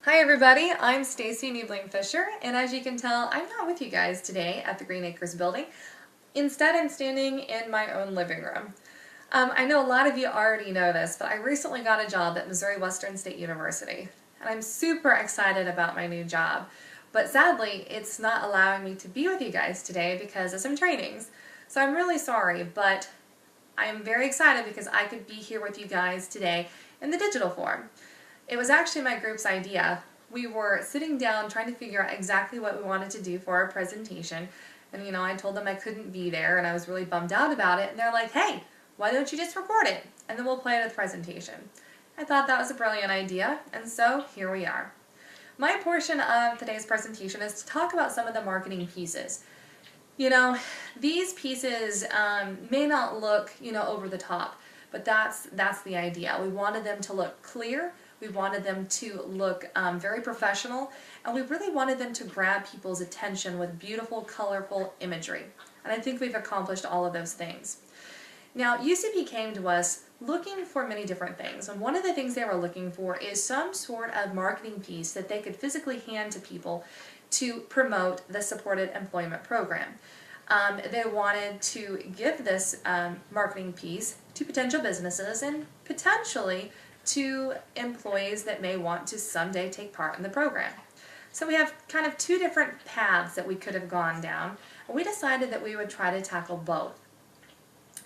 Hi everybody, I'm Stacy Niebling-Fisher, and as you can tell, I'm not with you guys today at the Green Acres building. Instead, I'm standing in my own living room. I know a lot of you already know this, but I recently got a job at Missouri Western State University, and I'm super excited about my new job. But sadly, it's not allowing me to be with you guys today because of some trainings. So I'm really sorry, but I'm very excited because I could be here with you guys today in the digital form. It was actually my group's idea. We were sitting down trying to figure out exactly what we wanted to do for our presentation. And I told them I couldn't be there and I was really bummed out about it. And they're like, hey, why don't you just record it? And then we'll play it at the presentation. I thought that was a brilliant idea, and so here we are. My portion of today's presentation is to talk about some of the marketing pieces. These pieces may not look, over the top, but that's the idea. We wanted them to look clear. We wanted them to look very professional, and we really wanted them to grab people's attention with beautiful, colorful imagery. And I think we've accomplished all of those things. Now, UCP came to us looking for many different things, and one of the things they were looking for is some sort of marketing piece that they could physically hand to people to promote the supported employment program. They wanted to give this marketing piece to potential businesses and potentially to employees that may want to someday take part in the program. So we have kind of two different paths that we could have gone down, and we decided that we would try to tackle both.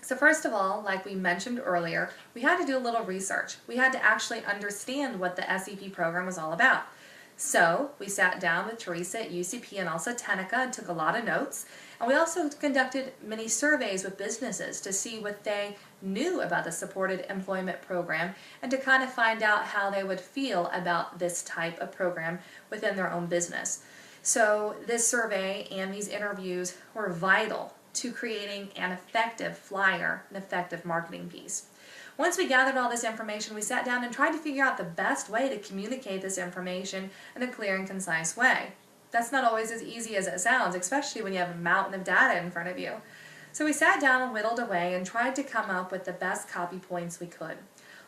So first of all, like we mentioned earlier, we had to do a little research. We had to actually understand what the SEP program was all about. So we sat down with Teresa at UCP and also Tenica and took a lot of notes. And we also conducted many surveys with businesses to see what they knew about the supported employment program and to kind of find out how they would feel about this type of program within their own business. So this survey and these interviews were vital to creating an effective flyer, an effective marketing piece. Once we gathered all this information, we sat down and tried to figure out the best way to communicate this information in a clear and concise way. That's not always as easy as it sounds, especially when you have a mountain of data in front of you. So we sat down and whittled away and tried to come up with the best copy points we could.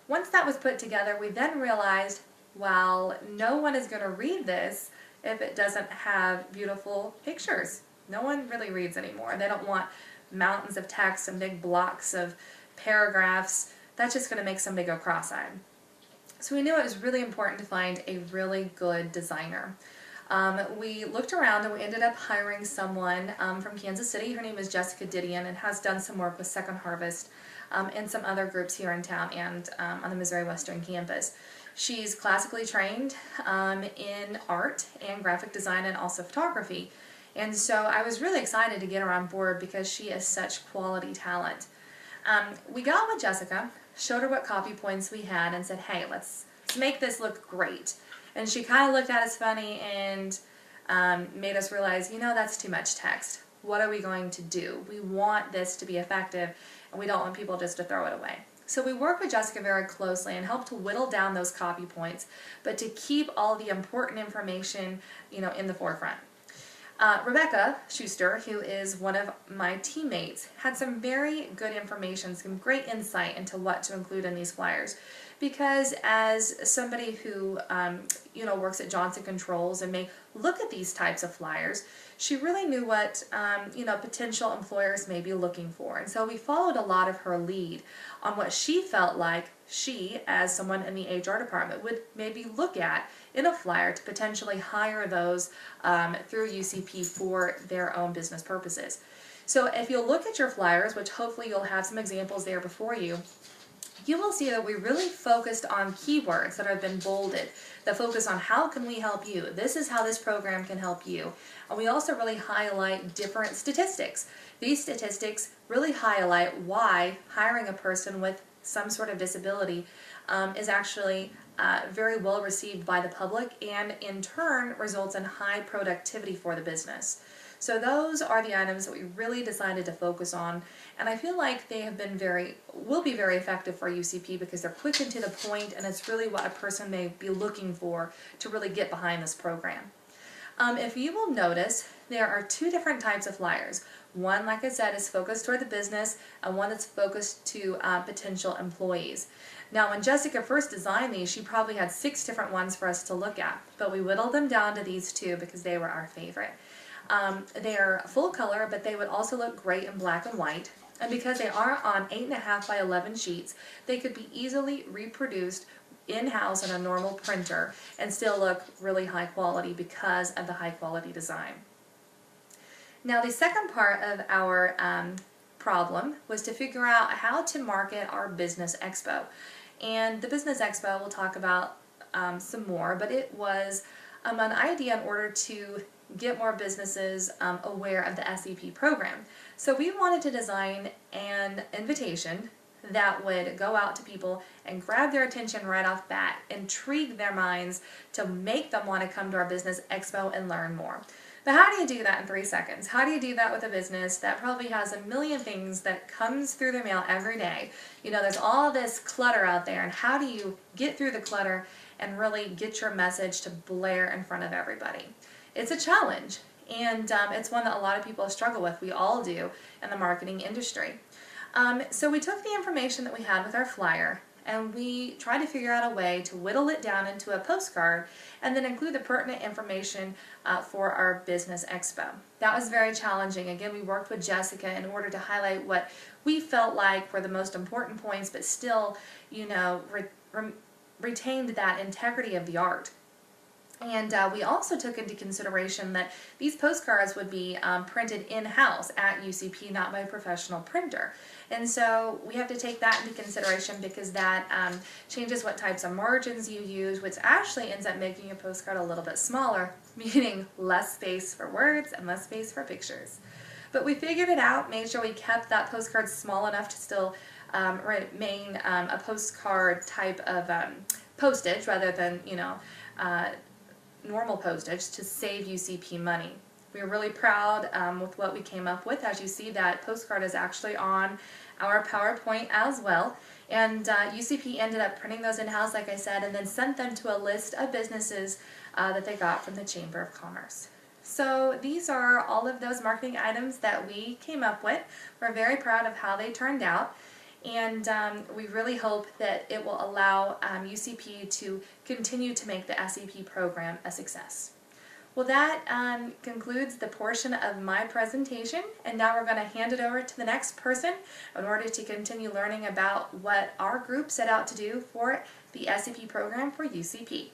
Once that was put together, we then realized, well, no one is going to read this if it doesn't have beautiful pictures. No one really reads anymore. They don't want mountains of text and big blocks of paragraphs. That's just going to make somebody go cross-eyed. So we knew it was really important to find a really good designer. We looked around and we ended up hiring someone from Kansas City. Her name is Jessica Didion and has done some work with Second Harvest and some other groups here in town and on the Missouri Western campus. She's classically trained in art and graphic design and also photography. And so I was really excited to get her on board because she is such quality talent. We got with Jessica, showed her what copy points we had, and said, hey, let's make this look great. And she kind of looked at us funny and made us realize, that's too much text. What are we going to do? We want this to be effective, and we don't want people just to throw it away. So we worked with Jessica very closely and helped to whittle down those copy points, but to keep all the important information, in the forefront. Rebecca Schuster, who is one of my teammates, had some very good information, some great insight into what to include in these flyers. Because as somebody who, works at Johnson Controls and may look at these types of flyers, she really knew what, potential employers may be looking for. And so we followed a lot of her lead on what she felt like she, as someone in the HR department, would maybe look at in a flyer to potentially hire those through UCP for their own business purposes. So if you'll look at your flyers, which hopefully you'll have some examples there before you, you will see that we really focused on keywords that have been bolded, that focus on how can we help you. This is how this program can help you. And we also really highlight different statistics. These statistics really highlight why hiring a person with some sort of disability is actually very well received by the public and in turn results in high productivity for the business. So those are the items that we really decided to focus on, and I feel like they have been will be very effective for UCP because they're quick and to the point, and it's really what a person may be looking for to really get behind this program. If you will notice, there are two different types of flyers. One, like I said, is focused toward the business, and one that's focused to potential employees. Now, when Jessica first designed these, she probably had 6 different ones for us to look at, but we whittled them down to these 2 because they were our favorite. They are full color, but they would also look great in black and white. And because they are on 8.5 by 11 sheets, they could be easily reproduced in-house on a normal printer and still look really high quality because of the high quality design. Now, the second part of our problem was to figure out how to market our business expo. And the business expo we'll talk about some more, but it was an idea in order to get more businesses aware of the SEP program. So we wanted to design an invitation that would go out to people and grab their attention right off bat, intrigue their minds to make them want to come to our business expo and learn more. But how do you do that in 3 seconds? How do you do that with a business that probably has a million things that comes through their mail every day? You know, there's all this clutter out there, and how do you get through the clutter and really get your message to blare in front of everybody? It's a challenge, and it's one that a lot of people struggle with. We all do in the marketing industry. So we took the information that we had with our flyer and we tried to figure out a way to whittle it down into a postcard and then include the pertinent information for our business expo. That was very challenging. Again, we worked with Jessica in order to highlight what we felt like were the most important points, but still, you know, retained that integrity of the art. And we also took into consideration that these postcards would be printed in-house at UCP, not by a professional printer. And so we have to take that into consideration because that changes what types of margins you use, which actually ends up making your postcard a little bit smaller, meaning less space for words and less space for pictures. But we figured it out, made sure we kept that postcard small enough to still remain a postcard type of postage rather than, you know, normal postage to save UCP money. We're really proud with what we came up with. As you see, that postcard is actually on our PowerPoint as well. And UCP ended up printing those in-house, like I said, and then sent them to a list of businesses that they got from the Chamber of Commerce. So these are all of those marketing items that we came up with. We're very proud of how they turned out. And we really hope that it will allow UCP to continue to make the SEP program a success. Well, that concludes the portion of my presentation, and now we're going to hand it over to the next person in order to continue learning about what our group set out to do for the SEP program for UCP.